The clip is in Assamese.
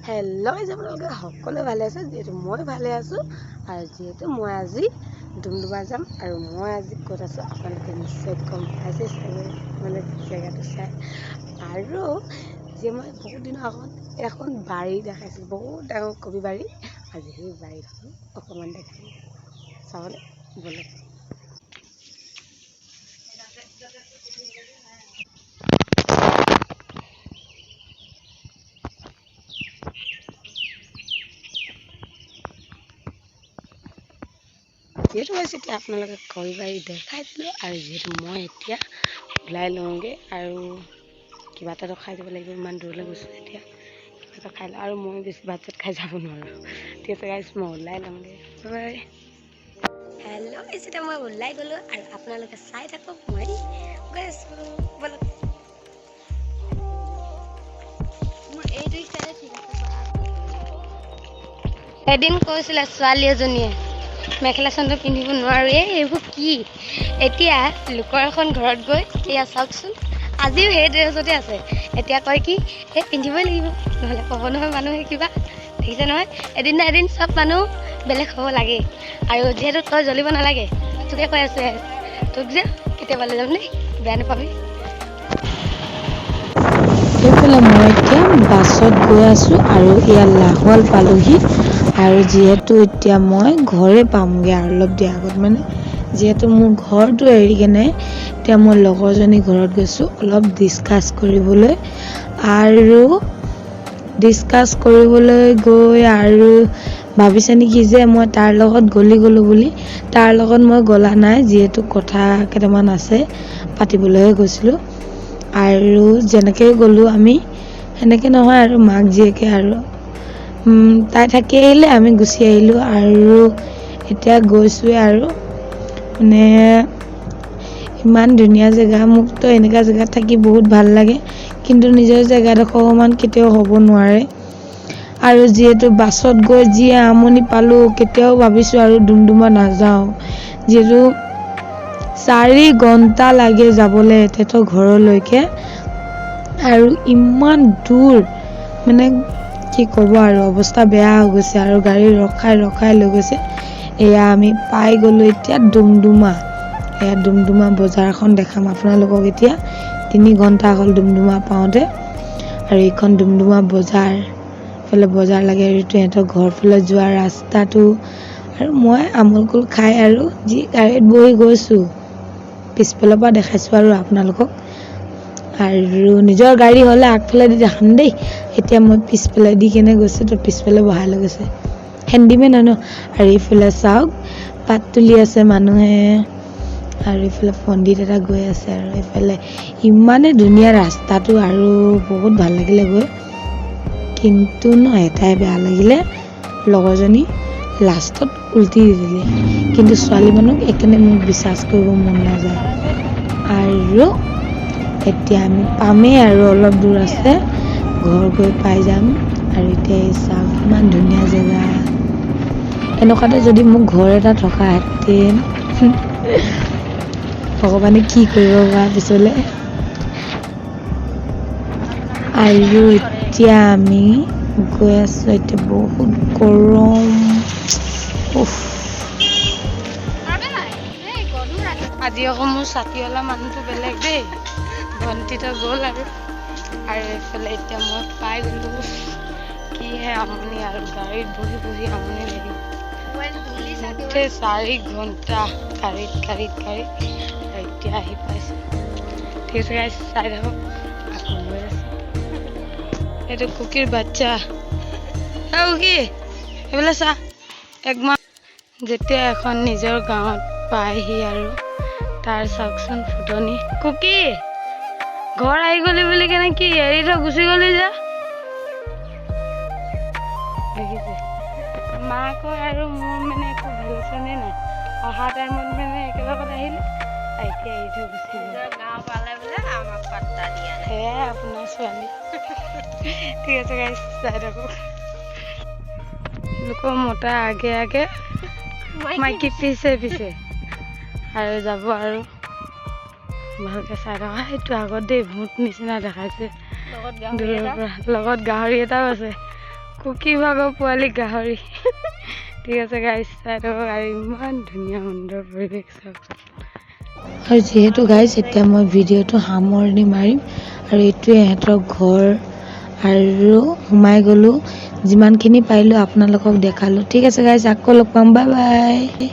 হেল্ল' গাইজ, আপোনালোকে সকলোৱে ভালে আছে। যিহেতু মই ভালে আছোঁ আৰু যিহেতু মই আজি ডুমডুমা যাম আৰু মই আজি ক'ত আছোঁ আপোনালোকে নিশ্চয় গম পাইছে চাগে, মানে জেগাটো চাই। আৰু যে মই বহুত দিনৰ আগত এখন বাৰী দেখাইছিলোঁ, বহুত ডাঙৰ কবি বাৰী। আজি সেই বাৰীখন অকণমান দেখাই চাবলৈ ব'লক। যিহেতু মই এতিয়া আপোনালোকে কবি বাৰী দেখাই দিলোঁ আৰু যিহেতু মই এতিয়া ওলাই লওঁগৈ আৰু কিবা এটাতো খাই দিব লাগিব। ইমান দূৰলৈ গৈছোঁ এতিয়া কিবা এটা খাই লওঁ আৰু মই বেছি ভাত চাত খাই যাব নোৱাৰোঁ। ঠিক আছে গাইজ, মই ওলাই লওঁগৈ। বাই। হেল্ল' গাইজ, এতিয়া মই ওলাই গ'লোঁ আৰু আপোনালোকে চাই থাকক, মই গৈ আছোঁ। ব'লক। এদিন কৈছিলে ছোৱালী এজনীয়ে মেখেলা চাদৰ পিন্ধিব নোৱাৰোঁ, এইবোৰ কি। এতিয়া লোকৰ এখন ঘৰত গৈ এয়া চাওকচোন, আজিও সেই ড্ৰেছতে আছে। এতিয়া কয় কি এই পিন্ধিবই লাগিব, নহ'লে ক'ব নহয় মানুহে কিবা। দেখিছে নহয়, এদিন না এদিন চব মানুহ বেলেগ হ'ব লাগে। আৰু যিহেতু তই জ্বলিব নালাগে, তোকে কৈ আছোঁ, তোক যে কেতিয়াবা লৈ যাম দেই, বেয়া নাপাবি। সেইফালে মই এতিয়া বাছত গৈ আছোঁ আৰু এয়া লাহোৱাল পালোহি। আৰু যিহেতু এতিয়া মই ঘৰে পামগৈ আৰু অলপ দেৰি আগত, মানে যিহেতু মোৰ ঘৰটো এৰি কেনে এতিয়া মই লগৰজনী ঘৰত গৈছোঁ অলপ ডিছকাছ কৰিবলৈ। আৰু ডিছকাছ কৰিবলৈ গৈ আৰু ভাবিছে নেকি যে মই তাৰ লগত গ'লোঁ বুলি। তাৰ লগত মই গ'লা নাই, যিহেতু কথা কেইটামান আছে পাতিবলৈহে গৈছিলোঁ। আৰু যেনেকৈ গ'লোঁ আমি সেনেকৈ নহয় আৰু মাক জীয়েকে আৰু তাই থাকি আহিলে, আমি গুচি আহিলোঁ। আৰু এতিয়া গৈছোঁৱে আৰু মানে ইমান ধুনীয়া জেগা। মোকতো এনেকুৱা জেগাত থাকি বহুত ভাল লাগে, কিন্তু নিজৰ জেগাডোখৰ সমান কেতিয়াও হ'ব নোৱাৰে। আৰু যিহেতু বাছত গৈ যি আমনি পালোঁ, কেতিয়াও ভাবিছোঁ আৰু ডুমডুমা নাযাওঁ। যিহেতু 4 ঘণ্টা লাগে যাবলৈ তেহেঁতৰ ঘৰলৈকে, আৰু ইমান দূৰ, মানে কি ক'ব আৰু অৱস্থা বেয়া হৈ গৈছে। আৰু গাড়ী ৰখাই লৈ গৈছে। এয়া আমি পাই গ'লোঁ এতিয়া ডুমডুমা। এয়া ডুমডুমা বজাৰখন দেখাম আপোনালোকক এতিয়া। 3 ঘণ্টা হ'ল ডুমডুমা পাওঁতে। আৰু এইখন ডুমডুমা বজাৰ, এইফালে বজাৰ লাগে আৰু সিহঁতৰ ঘৰফালে যোৱা ৰাস্তাটো। আৰু মই আমুল কুল খাই আৰু যি গাড়ীত বহি গৈছোঁ, পিছফালৰ পৰা দেখাইছোঁ আৰু আপোনালোকক। আৰু নিজৰ গাড়ী হ'লে আগফালে দি দেখাম দেই। এতিয়া মই পিছফালে দি কেনে গৈছোঁ, তো পিছফালে বহাই লৈ গৈছে, হেণ্ডিমেন হয় ন। আৰু এইফালে চাওক পাত তুলি আছে মানুহে, আৰু এইফালে পণ্ডিত এটা গৈ আছে। আৰু এইফালে ইমানে ধুনীয়া ৰাস্তাটো আৰু বহুত ভাল লাগিলে গৈ। কিন্তু এটাই বেয়া লাগিলে, লগৰজনী লাষ্টত উল্টি দি দিলে। কিন্তু ছোৱালী মানুহ এইকাৰণে মোক বিশ্বাস কৰিব মন নাযায়। আৰু এতিয়া আমি পামেই আৰু অলপ দূৰ আছে, ঘৰ গৈ পাই যাম। আৰু এতিয়া এই চাওক ইমান ধুনীয়া জেগা। এনেকুৱাতে যদি মোক ঘৰ এটা থকাহেঁতেন, ভগৱানে কি কৰিব বা পিছলৈ। আৰু এতিয়া আমি গৈ আছোঁ, এতিয়া বহুত গৰম। আজি আকৌ মোৰ ছাতিৱালা মানুহটো বেলেগ দেই, ভণ্টিটো গ'ল। আৰু এইফালে এতিয়া মই পাই গ'লোঁ। কিহে আমনি, আৰু গাড়ীত বহি বহি আমনি লাগিল। 4 ঘণ্টা গাড়ীত এতিয়া আহি পাইছোঁ। ঠিক আছে গাইজ, চাই থাকক। আকৌ গৈ আছোঁ, এইটো কুকিৰ বাচ্চা। কি এইফালে চা, একমাহ যেতিয়া এখন নিজৰ গাঁৱত পায়হি আৰু তাৰ চাওকচোন ফুটনি। কুকি ঘৰ আহি গ'লি বুলি কেনে কি এৰি থৈ গুচি গ'লি যে। দেখিছে, মাকৰ আৰু মোৰ মানে একো ভেলচনেই নাই। অহা টাইমত মানে একেলগত আহিলে, এতিয়া এৰি থৈ গুচি গ'ল। গাঁও পালে বোলে আমাক পাত্তা দিয়া নাই। সেয়াই আপোনাৰ ছোৱালী। ঠিক আছে গাইজ, চাই থাকক। লোকৰ মতা আগে আগে, মাইকী পিছে আৰু যাব। আৰু ভালকৈ চাই থকা, সেইটো আগত দেই ভূত নিচিনা দেখাইছে দূৰৰ পৰা। লগত গাহৰি এটাও আছে। কুকি ভাগৰ পোৱালি গাহৰি ঠিক আছে গাইছ চাই থাকক আৰু ইমান ধুনীয়া সুন্দৰ পৰিৱেশ চাওক আৰু যিহেতু গাইছ এতিয়া মই ভিডিঅ'টো সামৰণি মাৰিম আৰু এইটোৱে ইহঁতৰ ঘৰ আৰু সোমাই গ'লোঁ যিমানখিনি পাৰিলোঁ আপোনালোকক দেখালোঁ ঠিক আছে গাইছ আকৌ লগ পাম বাই বাই